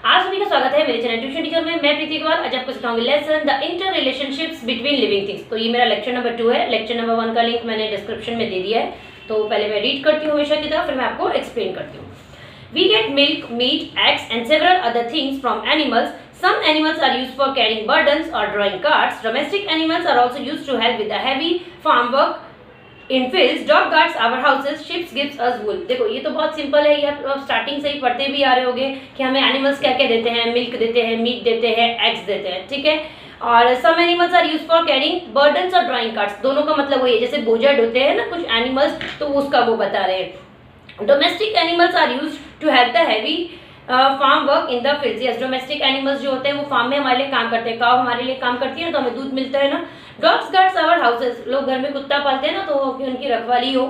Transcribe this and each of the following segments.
आज सभी का स्वागत है मेरे चैनल ट्यूशन टीचर में। मैं प्रीति कुमार आज आपको सिखाऊंगी lesson the interrelationships between living things. तो ये मेरा लेक्चर नंबर 2 है। लेक्चर नंबर 1 का लिंक मैंने डिस्क्रिप्शन में दे दिया है, तो पहले मैं रीड करती हूँ हमेशा की तरह, फिर मैं आपको एक्सप्लेन करती हूँ। We get milk, meat, eggs and several other things from animals. Some animals are used for carrying burdens or drawing carts. Domestic animals are also used to help with the heavy farm work in fields. Dog guards our houses. Ships gives us wool. देखो ये तो बहुत simple है, ये आप starting से ही पढ़ते भी आ रहे होगे कि हमें एनिमल्स क्या क्या देते हैं। मिल्क देते हैं, मीट देते हैं, एग्स देते हैं, ठीक है। और some animals are use for carrying burdens और ड्राइंग कार्ट्स। दोनों का मतलब वही है, जैसे बोझा ढोते हैं ना कुछ एनिमल्स, तो उसका वो बता रहे हैं। Domestic animals are use to help the heavy farm work in the fields. Yes, domestic animals जो होते हैं वो फार्म में हमारे लिए काम करते हैं। काव हमारे लिए काम करती है ना, तो हमें दूध मिलता है ना। Dogs guards our houses. लोग घर में कुत्ता पालते हैं ना, तो उनकी रखवाली हो।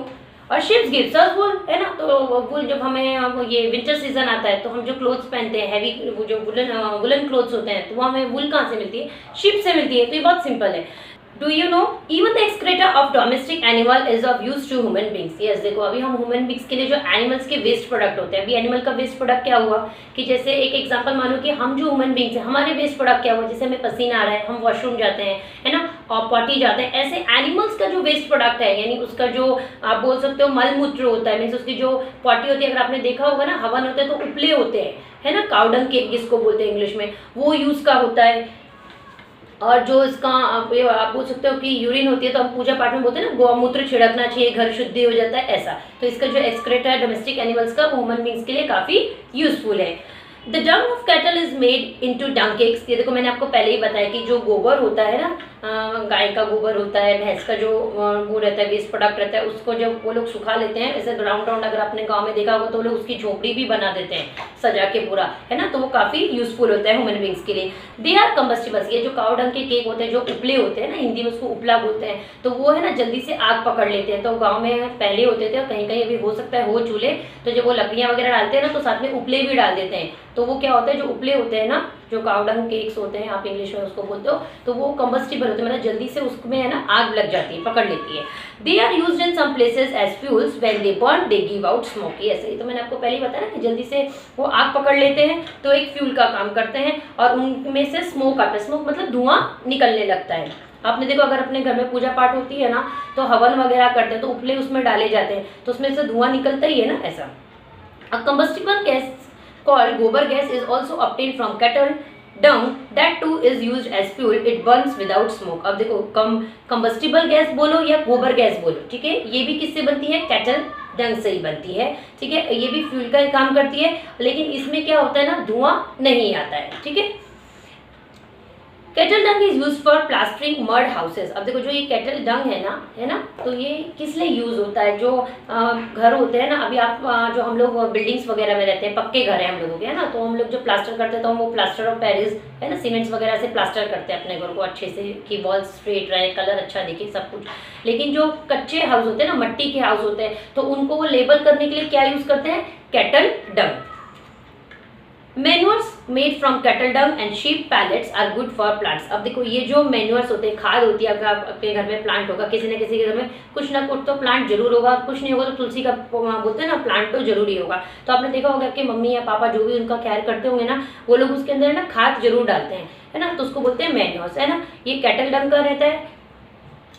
और शिप्स गिव्स अस वूल, है ना। तो वूल जब हमें ये विंटर सीजन आता है तो हम जो क्लोथ्स पहनते हैं हैवी, वो जो वुलन क्लोथ्स होते हैं, तो वो हमें वूल कहाँ से मिलती है? शिप से मिलती है। तो ये बहुत सिंपल है। Do you know even the excreta of domestic animal is of use to human beings? Yes, देखो अभी हम ह्यूमन बींग्स के लिए जो एनिमल्स के वेस्ट प्रोडक्ट होते हैं, अभी एनिमल का वेस्ट प्रोडक्ट क्या हुआ कि जैसे एक एग्जांपल मानो कि हम जो ह्यूमन बींग्स हैं, हमारे वेस्ट प्रोडक्ट क्या हुआ, जैसे हमें पसीना आ रहा है, हम वॉशरूम जाते हैं, है ना, और पॉटी जाते हैं। ऐसे एनिमल्स का जो वेस्ट प्रोडक्ट है, यानी उसका जो आप बोल सकते हो मल मूत्र होता है, मीन्स उसकी जो पॉटी होती है, अगर आपने देखा होगा ना, हवन होते हैं तो उपले होते हैं, है ना, काउडंग केक जिसको बोलते हैं इंग्लिश में, वो यूज का होता है। और जो इसका आप बोल सकते हो कि यूरिन होती है, तो हम पूजा पाठ में बोलते हैं ना गौमूत्र छिड़कना चाहिए, घर शुद्धि हो जाता है, ऐसा। तो इसका जो एक्सक्रेटा है डोमेस्टिक एनिमल्स का, ह्यूमन बींग्स के लिए काफी यूजफुल है। The dung of cattle is made into dung cakes. ये देखो मैंने आपको पहले ही बताया कि जो गोबर होता है ना, गाय का गोबर होता है, भैंस का जो वो रहता है, वेस्ट प्रोडक्ट रहता है, उसको जब वो लोग सुखा लेते हैं, ऐसे राउंड राउंड, अगर आपने गांव में देखा होगा तो वो लोग उसकी झोपड़ी भी बना देते हैं सजा के पूरा, है ना। तो वो काफी यूजफुल होता है ह्यूमन बींग्स के लिए। They are combustibles. ये जो काऊ डंग के केक होते हैं, जो उपले होते हैं ना, हिंदी में उसको उपला बोलते हैं, तो वो है ना जल्दी से आग पकड़ लेते हैं। तो गाँव में पहले होते थे, और कहीं कहीं अभी हो सकता है हो चूल्हे, तो जब वो लकड़ियाँ वगैरह डालते हैं ना, तो साथ में उपले भी डाल देते हैं। तो वो क्या होता है, जो उपले होते हैं ना, जो काउडंग केक्स होते हैं, आप इंग्लिश में उसको बोलते हो, तो वो कंबस्टिबल होते हैं, मतलब जल्दी से उसमें है ना आग लग जाती है, पकड़ लेती है। They are used in some places as fuels when they burn they give out smoke. ऐसे ही तो मैंने आपको पहले ही बताया ना कि जल्दी से वो आग पकड़ लेते हैं, तो एक फ्यूल का काम करते हैं, और उनमें से स्मोक आता है। स्मोक मतलब धुआं निकलने लगता है। आपने देखो अगर अपने घर में पूजा पाठ होती है ना, तो हवन वगैरह करते हैं, तो उपले उसमें डाले जाते हैं, तो उसमें से धुआं निकलता ही है ना, ऐसा। A combustible gas called gobar gas is also obtained from cattle dung, that too is used as fuel. It burns without smoke. अब देखो कंबस्टिबल गैस बोलो या गोबर गैस बोलो, ठीक है, ये भी किससे बनती है? कैटल डंग से ही बनती है, ठीक है। ये भी फ्यूल का काम करती है, लेकिन इसमें क्या होता है ना, धुआं नहीं आता है, ठीक है। Cattle Dang is use for plastering mud houses. अब देखो जो ये कैटल डंग है ना, तो ये किस लिए यूज होता है? जो घर होते हैं ना, अभी आप जो हम लोग बिल्डिंग्स वगैरह में रहते हैं, पक्के घर है हम लोगों के, है ना, तो हम लोग जो प्लास्टर करते हैं, तो हम वो प्लास्टर ऑफ पेरिस, है ना, सीमेंट्स वगैरह से प्लास्टर करते हैं अपने घर को अच्छे से, कि वॉल स्ट्रेट रहे, कलर अच्छा दिखे, सब कुछ। लेकिन जो कच्चे हाउस होते हैं ना, मट्टी के हाउस होते हैं, तो उनको वो लेबल करने के लिए क्या यूज करते हैं? Cattle dung. Manures made from cattle dung and sheep pellets are good for plants. अब देखो ये जो मैन्योर्स होते हैं, खाद होती है, अगर आपके घर में प्लांट होगा, किसी न किसी के घर में कुछ ना कुछ तो प्लांट जरूर होगा, कुछ नहीं होगा तो तुलसी का बोलते हैं ना प्लांट तो जरूरी होगा। तो आपने देखा होगा कि मम्मी या पापा जो भी उनका केयर करते होंगे ना, वो लोग उसके अंदर ना खाद जरूर डालते हैं, है ना, तो उसको बोलते हैं मैन्योर्स, है ना। ये कैटल डंग का रहता है।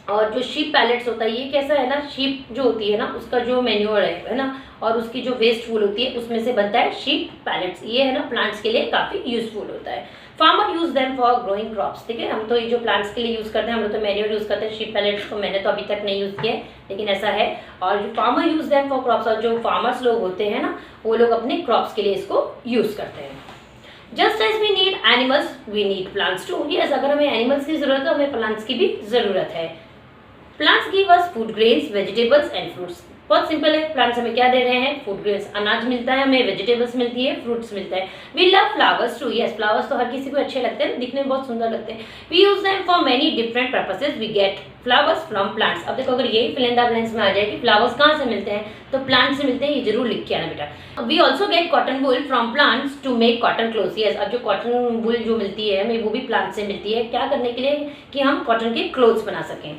और जो शीप पैलेट्स होता है, ये कैसा है ना, शीप जो होती है ना, उसका जो मैन्योर है ना, और उसकी जो वेस्ट फूल होती है, उसमें से बनता है शीप पैलेट्स। ये है ना प्लांट्स के लिए काफी यूजफुल होता है। Farmer use them for growing crops, ठीक है। हम तो ये जो प्लांट्स के लिए यूज करते हैं, हम लोग तो मैन्योर यूज करते हैं। शीप पैलेट्स को मैंने तो अभी तक नहीं यूज किया है, लेकिन ऐसा है। और जो farmer use them for crops, और जो फार्मर्स लोग होते हैं ना, वो लोग अपने क्रॉप्स के लिए इसको यूज करते हैं। Just as we need animals we need plants too. Yes, अगर हमें एनिमल्स की जरूरत है, हमें प्लांट्स की भी जरूरत है। Plants give us food grains, vegetables and fruits. बहुत सिंपल है, प्लांट्स हमें क्या दे रहे हैं? फूड ग्रेन्स, अनाज मिलता है हमें, वेजिटेबल्स मिलती है, फ्रूट्स मिलता है। We love flowers too. Yes, flowers तो हर किसी को अच्छे लगते हैं, दिखने में बहुत सुंदर लगते हैं। We use them for many different purposes. We get flowers from plants. अब देखो अगर यही फिल इन द ब्लैंक्स में आ जाए कि फ्लावर्स कहाँ से मिलते हैं, तो प्लांट से मिलते हैं, ये जरूर लिख के आना बेटा। We also get cotton wool from plants to make cotton clothes. Yes, अब जो कॉटन वूल जो मिलती है हमें, वो भी प्लांट से मिलती है, क्या करने के लिए? कि हम कॉटन के क्लोथ्स बना सकें।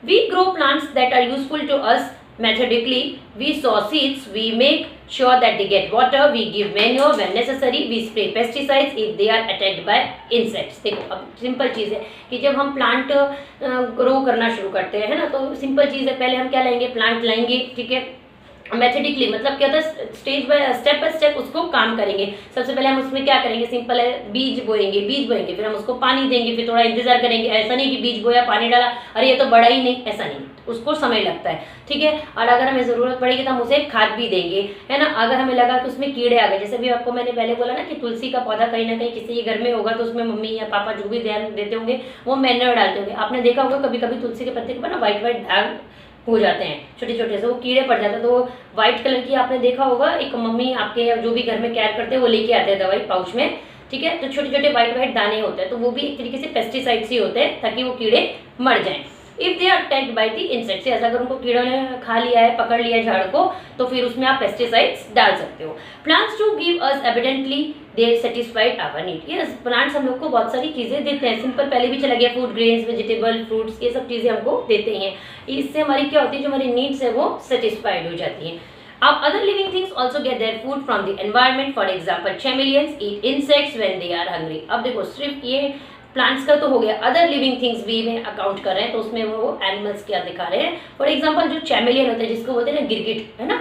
We grow plants that are useful to us methodically, we sow seeds, we make sure that they get water, we give manure when necessary, we spray pesticides if they are attacked by insects। देखो अब simple चीज़ है कि जब हम plant grow करना शुरू करते हैं, है ना, तो सिंपल चीज़ है, पहले हम क्या लाएंगे, प्लांट लाएंगे, ठीक है, मेथडिकली मतलब क्या होता है, स्टेप बाय स्टेप उसको काम करेंगे। सबसे पहले हम उसमें क्या करेंगे, सिंपल है, बीज बोएंगे, फिर हम उसको पानी देंगे, फिर थोड़ा इंतजार करेंगे। ऐसा नहीं कि बीज बोया पानी डाला अरे ये तो बड़ा ही नहीं, ऐसा नहीं, उसको समय लगता है, ठीक है। और अगर हमें ज़रूरत पड़ेगी तो हम उसे खाद भी देंगे, है ना। अगर हमें लगा कि उसमें कीड़े आ गए, जैसे भी आपको मैंने पहले बोला ना कि तुलसी का पौधा कहीं ना कहीं किसी के घर में होगा तो उसमें मम्मी या पापा जो भी ध्यान देते होंगे वो मैन्योर डालते होंगे। आपने देखा होगा कभी कभी तुलसी के पत्ते के ऊपर ना व्हाइट दाग हो जाते हैं, छोटे छोटे से वो कीड़े पड़ जाते हैं, तो व्हाइट कलर की आपने देखा होगा, एक मम्मी आपके जो भी घर में केयर करते हैं वो लेके आते हैं दवाई पाउच में, ठीक है। तो छोटे छोटे व्हाइट दाने होते हैं, तो वो भी एक तरीके से पेस्टिसाइड्स ही होते हैं ताकि वो कीड़े मर जाएं। If they are attacked by the insects, ऐसा अगर उनको कीड़ों ने खा लिया है, पकड़ लिया है झाड़ को, तो फिर उसमें आप पेस्टिसाइड्स डाल सकते हो। Plants to give us evidently they satisfied our need. Yes, plants हम लोग को बहुत सारी चीज़ें देते हैं, सिंपल पहले भी चला गया, फूड ग्रेन्स, वेजिटेबल, फ्रूट्स, ये सब चीज़ें हमको देते हैं। इससे हमारी क्या होती है, जो हमारी नीड्स है वो सेटिस्फाइड हो जाती हैं। Our other living things also get their food from the environment. For example, chameleons eat insects when they are hungry. अब देखो सिर्फ ये प्लांट्स का तो हो गया, अदर लिविंग थिंग्स भी में अकाउंट कर रहे हैं, तो उसमें वो एनिमल्स क्या दिखा रहे हैं। फॉर एग्जांपल जो चैमेलियन होता है, जिसको बोलते हैं ना गिरगिट, है ना,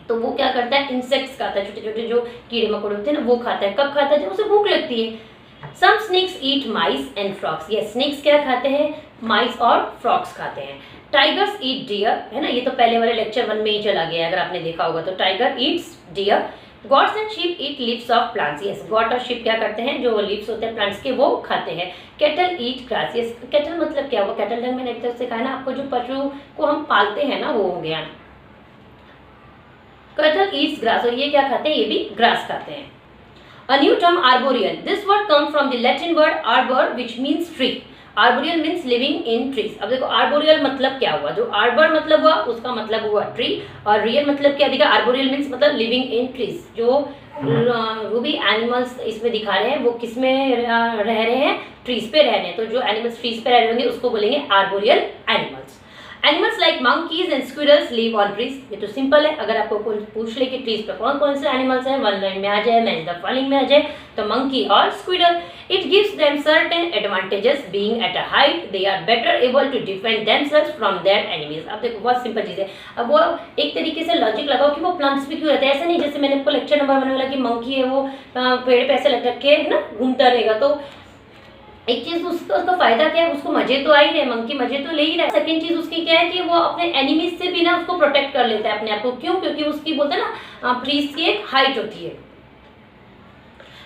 तो वो क्या करता है, इंसेक्ट्स खाता है, छोटे छोटे जो कीड़े मकोड़े होते हैं ना, वो खाता है। कब खाता है, जब उसे भूख लगती है। Some snakes eat mice and frogs. ये स्नेक्स क्या खाते हैं, माइस और फ्रॉक्स खाते हैं। टाइगर्स ईट डियर, है ना, ये तो पहले वाले लेक्चर 1 में ही चला गया है, अगर आपने देखा होगा, तो tiger eats deer. Goats and sheep eat leaves of plants. Yes, goat और शीप क्या करते हैं, जो लीव्स होते हैं प्लांट्स के वो खाते हैं। कैटल ईट ग्रास। यस, कैटल मतलब क्या हुआ, कैटल ढंग मैंने एक तरफ सिखाया ना आपको, जो पशु को हम पालते हैं ना, वो हो गया कैटल ईट्स ग्रास। और ये क्या खाते हैं, ये भी ग्रास खाते हैं। A new term, arboreal. This word comes from the Latin word arbor, which means tree. Arboreal means living in trees. अब देखो arboreal मतलब क्या हुआ, जो arbor मतलब हुआ उसका मतलब हुआ tree, और real मतलब क्या दिखा, arboreal means मतलब living in trees। जो भी एनिमल्स इसमें दिखा रहे हैं वो किस में रह रहे हैं, ट्रीज पे रह रहे हैं। तो जो एनिमल्स ट्रीज पे रह रहे होंगे उसको बोलेंगे arboreal animals। Animals like monkeys and squirrels live on trees. ये तो सिंपल है, अगर आपको कोई पूछ ले कि ट्रीज पे कौन कौन से एनिमल्स हैं, 1 लाइन में आ जाए, मैच द फॉलोइंग में आ जाए, तो मंकी और squirrel. It gives them certain advantages, being at a height they are better able to defend themselves from their enemies. अब देखो बहुत सिंपल चीज है, अब वो एक तरीके से लॉजिक लगाओ कि वो प्लांट्स पे क्यों रहते हैं। ऐसा नहीं जैसे मैंने आपको लेक्चर नंबर 1 वाला कि मंकी है वो पेड़ पे ऐसे लटक के ना घूमता रहेगा, तो एक चीज उसका फायदा क्या है, उसको मजे तो आ ही रहे, मंकी मजे तो ले ही रहा है। सेकंड चीज उसकी क्या है कि वो अपने एनिमीज से भी ना उसको प्रोटेक्ट कर लेता है अपने आप को। क्यों, क्योंकि उसकी बोलते हैं ना ट्रीज की एक हाइट होती है।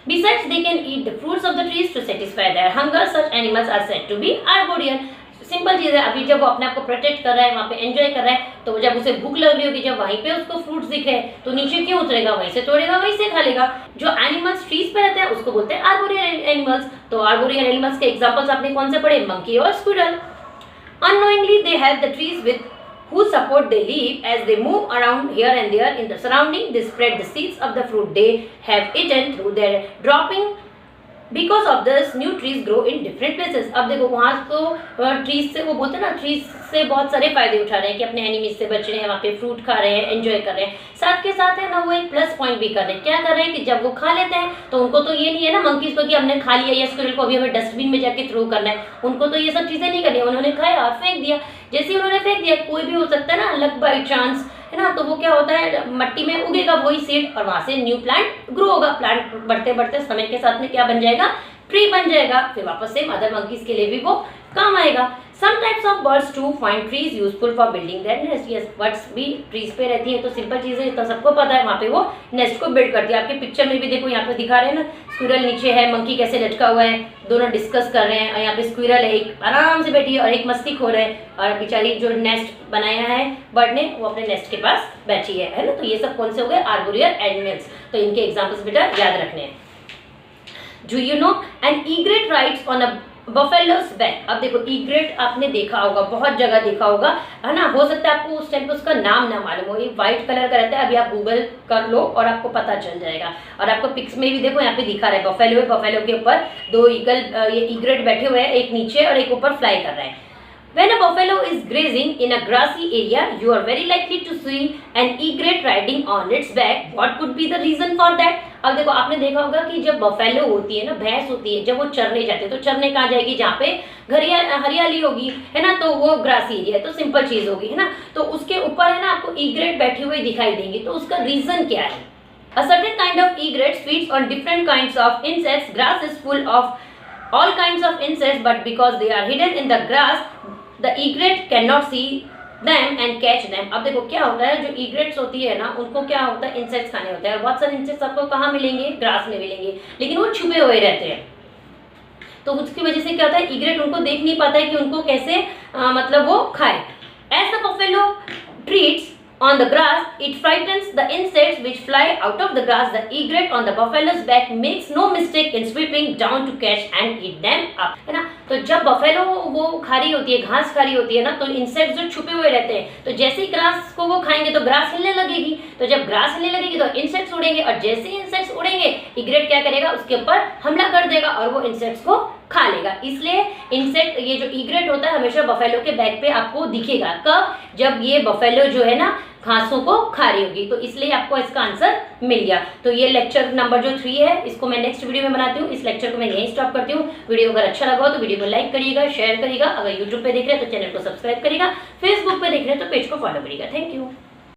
Besides, they can eat the fruits of the trees to satisfy their hunger. Such animals are said to be arboreal. Simple चीज़ है, अभी जब वो अपने आप को प्रोटेक्ट कर रहा है, वहाँ पे एंजॉय कर रहा है, तो जब उसे भूख लग रही होगी, जब वहीं पे उसको फ्रूट्स दिख रहे हैं, तो नीचे क्यों उतरेगा, वहीं से तोड़ेगा, वहीं से खा लेगा। जो एनिमल्स ट्रीज पे रहते हैं उसको बोलते हैं आर्बोरियल एनिमल्स। तो आर्बोरियल एनिमल्स के एग्जांपल्स आपने कौन से पढ़े, मंकी और squirrel. Unknowingly they help the trees with whose support they live as they move around here and there in the surrounding. They spread the seeds of the fruit they have eaten through their dropping. Because of this, new trees grow in different places. अब देखो वहाँ तो trees से वो बोलते हैं ना, trees से बहुत सारे फायदे उठा रहे हैं कि अपने एनिमीज से बच रहे हैं, वहाँ पे फ्रूट खा रहे हैं, एंजॉय कर रहे हैं। साथ के साथ है ना वो एक प्लस पॉइंट भी कर रहे हैं। क्या कर रहे हैं कि जब वो खा लेते हैं तो उनको तो ये नहीं है ना मंकीज को कि हमने खा लिया या स्क्विरल को अभी हमें डस्टबिन में जाके थ्रो करना है, उनको तो ये सब चीज़ें नहीं करनी है। उन्होंने खाया और फेंक दिया, जैसे ही उन्होंने फेंक दिया, कोई भी हो सकता है ना, लक बाई चांस, है ना, तो वो क्या होता है मट्टी में उगेगा वही सीड और वहाँ से न्यू प्लांट ग्रो होगा। प्लांट बढ़ते बढ़ते समय के साथ में क्या बन जाएगा, ट्री बन जाएगा, फिर वापस से मदर मंकीज के लिए भी वो काम आएगा। Some types of birds too find trees useful for building their nest. Yes, birds भी ट्रीज पे रहती है, तो सिंपल चीज़ है, तो सबको पता है, वहाँ पे वो नेस्ट को बिल्ड करती है। आपके पिक्चर में भी देखो, यहाँ पे दिखा रहे हैं ना, स्क्विरल नीचे है, मंकी कैसे लटका हुआ है, दोनों डिस्कस कर रहे हैं, और यहाँ पे स्क्विरल है, एक आराम से बैठी है और एक मस्ती खो रहे हैं, और बेचारी जो नेस्ट बनाया है बर्ड ने, वो अपने नेस्ट के पास बैठी है ना। तो ये सब कौन से हो गए, आर्बोरियल एनिमल्स। तो इनके एग्जाम्पल्स बेटा याद रखने हैं। Do you know an egret rides on a buffalo's back? अब देखो egret आपने देखा होगा, बहुत जगह देखा होगा, है ना। हो सकता है आपको उस टाइम पे उसका नाम ना मालूम हो, ये व्हाइट कलर का रहता है। अभी आप गूगल कर लो और आपको पता चल जाएगा। और आपको पिक्स में भी देखो, यहाँ पे दिखा रहा है बफेलो है, बफेलो के ऊपर 2 ईगल, ये ईग्रेट बैठे हुए हैं, एक नीचे और एक ऊपर फ्लाई कर रहे हैं। When a buffalo is grazing in a grassy area, you are very likely to see an egret riding on its back. What could be the reason for that? अब देखो, आपने देखा होगा कि जब बफेलो होती है ना, भैंस होती है, जब वो चरने जाते हैं तो चरने कहाँ जाएगी? जहाँ पे हरियाली होगी, है ना, तो वो ग्रासी एरिया है, तो सिंपल चीज होगी, है ना। तो उसके ऊपर है ना आपको ईग्रेट बैठे हुए दिखाई देंगे, तो उसका रीजन क्या है? A certain kind of egret feeds on different kinds of insects. Grass is full of all kinds of insects, but because they are hidden in the grass, the egret cannot see them and catch them. अब देखो क्या होता है, जो egrets होती है ना, उनको क्या होता है, इंसेक्ट्स खाने होते हैं, और बहुत सारे इंसेक्ट्स आपको कहाँ मिलेंगे? ग्रास में मिलेंगे, लेकिन वो छुपे हुए रहते हैं। तो उसकी वजह से क्या होता है, ईग्रेट उनको देख नहीं पाता है कि उनको कैसे मतलब वो खाए। As the buffalo treats on the grass, it frightens the insects which fly out of the grass. The egret on the buffalo's back makes no mistake in sweeping down to catch and eat them up, है ना। तो जब buffalo वो खा रही होती है, घास खा रही होती है ना, तो इंसेक्ट्स जो छुपे हुए रहते हैं, तो जैसे ही ग्रास को वो खाएंगे तो ग्रास हिलने लगेगी, तो जब ग्रास हिलने लगेगी तो इंसेक्ट्स उड़ेंगे, और जैसे ही इंसेक्ट्स उड़ेंगे ईग्रेट क्या करेगा? उसके ऊपर हमला कर देगा और वो इंसेक्ट्स को खा लेगा। इसलिए इंसेक्ट, ये जो ईग्रेट होता है, हमेशा बफेलो के बैक पे आपको दिखेगा। कब? जब ये बफेलो जो है ना घासों को खा रही होगी। तो इसलिए आपको इसका आंसर मिल गया। तो ये लेक्चर नंबर जो 3 है, इसको मैं नेक्स्ट वीडियो में बनाती हूँ। इस लेक्चर को मैं यहीं स्टॉप करती हूँ। वीडियो अगर अच्छा लगा हो तो वीडियो को लाइक करिएगा, शेयर करिएगा। अगर यूट्यूब पे देख रहे हैं तो चैनल को सब्सक्राइब करिएगा, फेसबुक पे देख रहे हैं तो पेज को फॉलो करिएगा। Thank you.